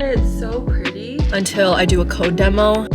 It's so pretty. Until I do a code demo.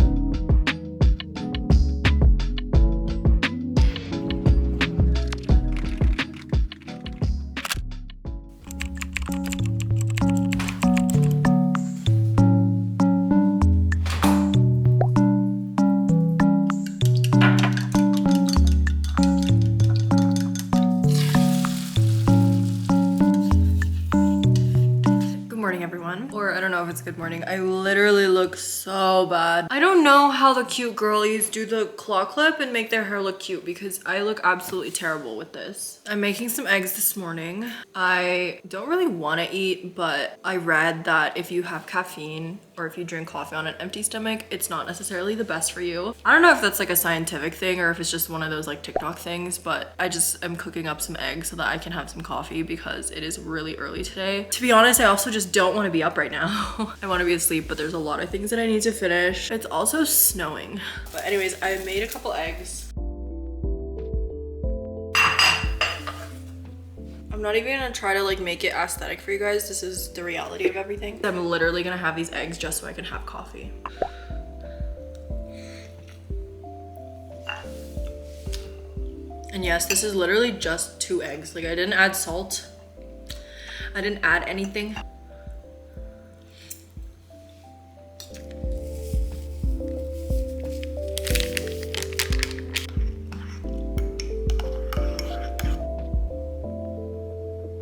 Everyone, or I don't know if it's good morning. I literally look so bad. I don't know how the cute girlies do the claw clip and make their hair look cute because I look absolutely terrible with this. I'm making some eggs this morning. I don't really want to eat, but I read that if you have caffeine or if you drink coffee on an empty stomach, it's not necessarily the best for you. I don't know if that's like a scientific thing or if it's just one of those like TikTok things, but I just am cooking up some eggs so that I can have some coffee because it is really early today. To be honest, I also just don't want to be up right now. I want to be asleep, but there's a lot of things that I need to finish. It's also snowing. But anyways, I made a couple eggs. I'm not even gonna try to like make it aesthetic for you guys. This is the reality of everything. I'm literally gonna have these eggs just so I can have coffee. And yes, this is literally just 2 eggs. Like I didn't add salt. I didn't add anything.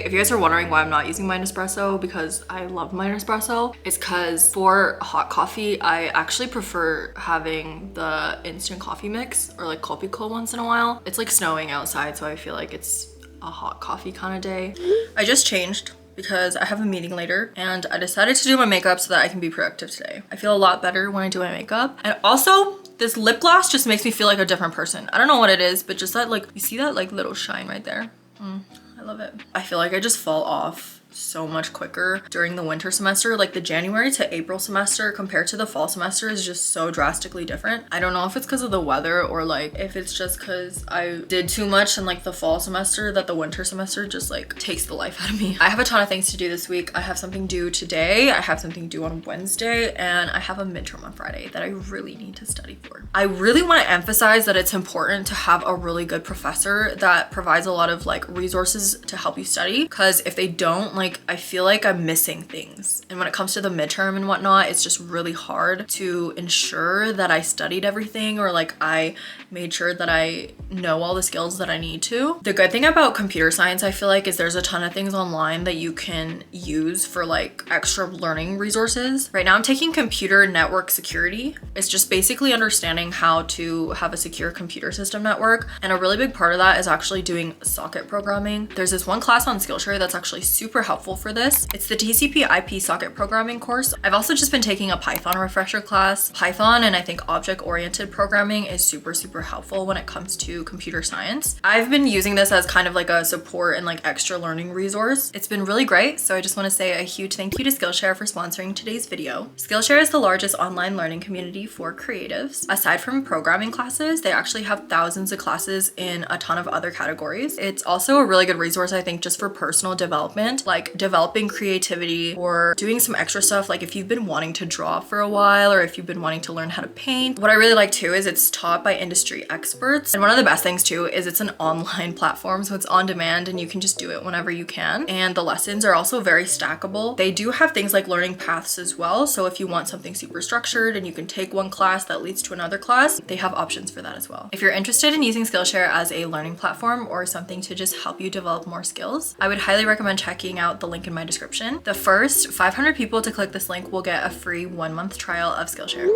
If you guys are wondering why I'm not using my Nespresso, because I love my Nespresso, it's because for hot coffee, I actually prefer having the instant coffee mix or like kbbq once in a while. It's like snowing outside, so I feel like it's a hot coffee kind of day. I just changed because I have a meeting later and I decided to do my makeup so that I can be productive today. I feel a lot better when I do my makeup. And also, this lip gloss just makes me feel like a different person. I don't know what it is, but just that like, you see that like little shine right there? I love it. I feel like I just fall off so much quicker during the winter semester. Like the January to April semester compared to the fall semester is just so drastically different. I don't know if it's because of the weather or like if it's just because I did too much in like the fall semester that the winter semester just like takes the life out of me. I have a ton of things to do this week. I have something due today, I have something due on Wednesday, and I have a midterm on Friday that I really need to study for. I really want to emphasize that it's important to have a really good professor that provides a lot of like resources to help you study, because if they don't, like I feel like I'm missing things. And when it comes to the midterm and whatnot, it's just really hard to ensure that I studied everything or like I made sure that I know all the skills that I need to. The good thing about computer science, I feel like, is there's a ton of things online that you can use for like extra learning resources. Right now I'm taking computer network security. It's just basically understanding how to have a secure computer system network. And a really big part of that is actually doing socket programming. There's this one class on Skillshare that's actually super helpful for this. It's the TCP/IP socket programming course. I've also just been taking a Python refresher class. Python and I think object-oriented programming is super helpful when it comes to computer science. I've been using this as kind of like a support and like extra learning resource. It's been really great, so I just want to say a huge thank you to Skillshare for sponsoring today's video. Skillshare is the largest online learning community for creatives. Aside from programming classes, they actually have thousands of classes in a ton of other categories. It's also a really good resource, I think, just for personal development, like developing creativity or doing some extra stuff. Like if you've been wanting to draw for a while or if you've been wanting to learn how to paint. What I really like too is it's taught by industry experts. And one of the best things too is it's an online platform, so it's on demand and you can just do it whenever you can. And the lessons are also very stackable. They do have things like learning paths as well. So if you want something super structured and you can take one class that leads to another class, they have options for that as well. If you're interested in using Skillshare as a learning platform or something to just help you develop more skills, I would highly recommend checking out the link in my description. The first 500 people to click this link will get a free 1-month trial of Skillshare.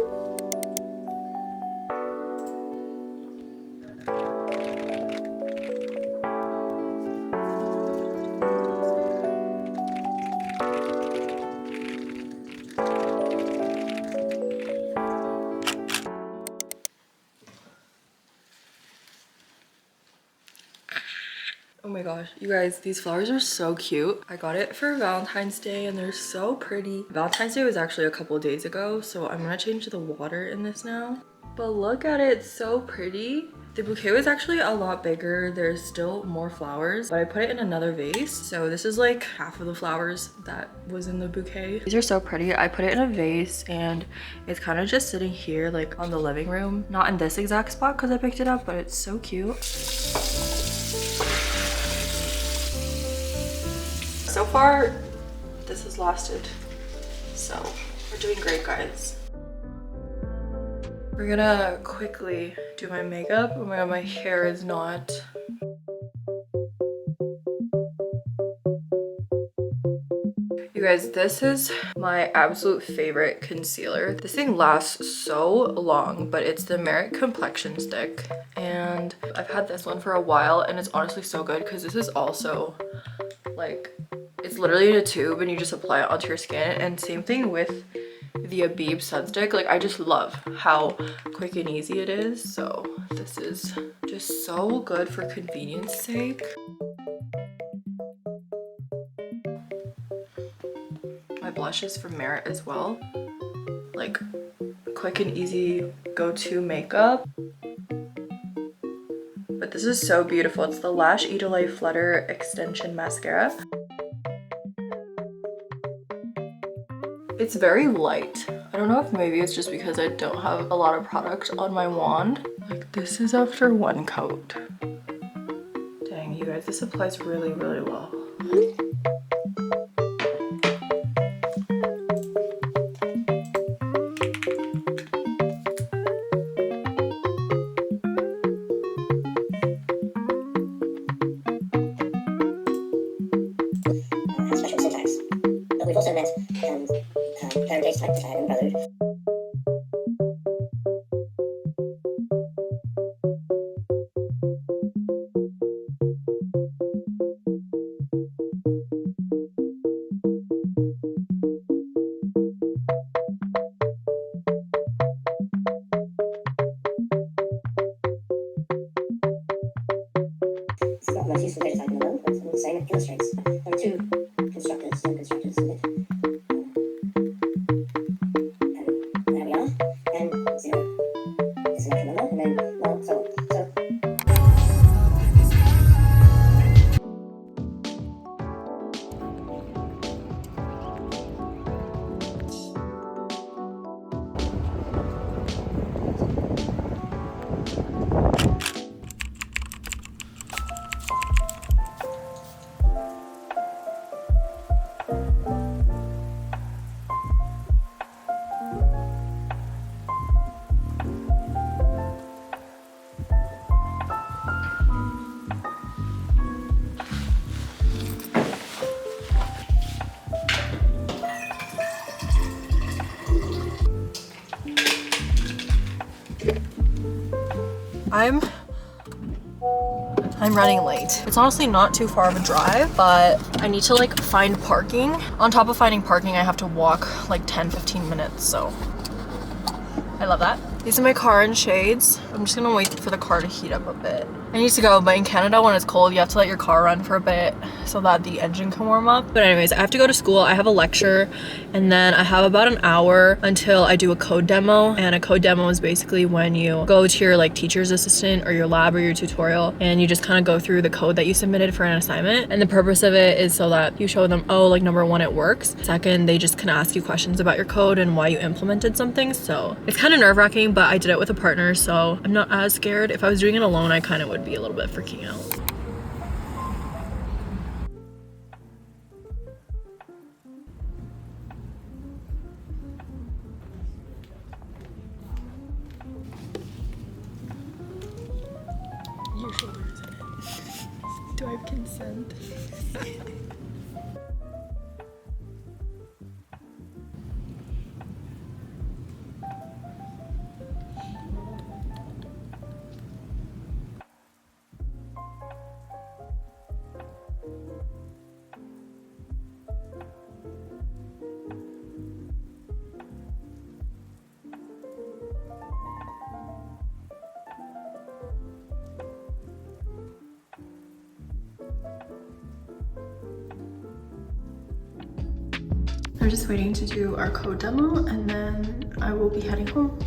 Oh my gosh, you guys, these flowers are so cute. I got it for Valentine's Day and they're so pretty. Valentine's Day was actually a couple of days ago, so I'm gonna change the water in this now. But look at it, it's so pretty. The bouquet was actually a lot bigger. There's still more flowers, but I put it in another vase. So this is like half of the flowers that was in the bouquet. These are so pretty. I put it in a vase and it's kind of just sitting here like on the living room. Not in this exact spot because I picked it up, but it's so cute. So far, this has lasted. So we're doing great, guys. We're gonna quickly do my makeup. Oh my god, my hair is not. You guys, this is my absolute favorite concealer. This thing lasts so long, but it's the Merit Complexion Stick. And I've had this one for a while and it's honestly so good because this is also like, it's literally in a tube and you just apply it onto your skin. And same thing with the Abib Sun Stick. Like, I just love how quick and easy it is. So this is just so good for convenience sake. My blush is from Merit as well. Like, quick and easy go-to makeup. But this is so beautiful. It's the Lash Idolite Flutter Extension Mascara. It's very light. I don't know if maybe it's just because I don't have a lot of product on my wand. Like, this is after one coat. Dang, you guys, this applies really, really well. Special syntax, but we've also met parentage type and prelude. It's not the most useful data type in the world, but all the same it illustrates. There are two constructors and constructors in it. And there we are. And 0 is a natural number, and then, well, so on. So I'm running late. It's honestly not too far of a drive, but I need to like find parking. On top of finding parking, I have to walk like 10-15 minutes, so I love that. These are my car and shades. I'm just gonna wait for the car to heat up a bit. I need to go, but in Canada when it's cold, you have to let your car run for a bit so that the engine can warm up. But anyways, I have to go to school. I have a lecture and then I have about an hour until I do a code demo. And a code demo is basically when you go to your like teacher's assistant or your lab or your tutorial and you just kind of go through the code that you submitted for an assignment. And the purpose of it is so that you show them, oh, like number one, it works. Second, they just can ask you questions about your code and why you implemented something. So it's kind of nerve-wracking, but I did it with a partner, so I'm not as scared. If I was doing it alone, I kind of would be a little bit freaking out. Your shoulder is in it. Do I have consent? I'm just waiting to do our code demo and then I will be heading home.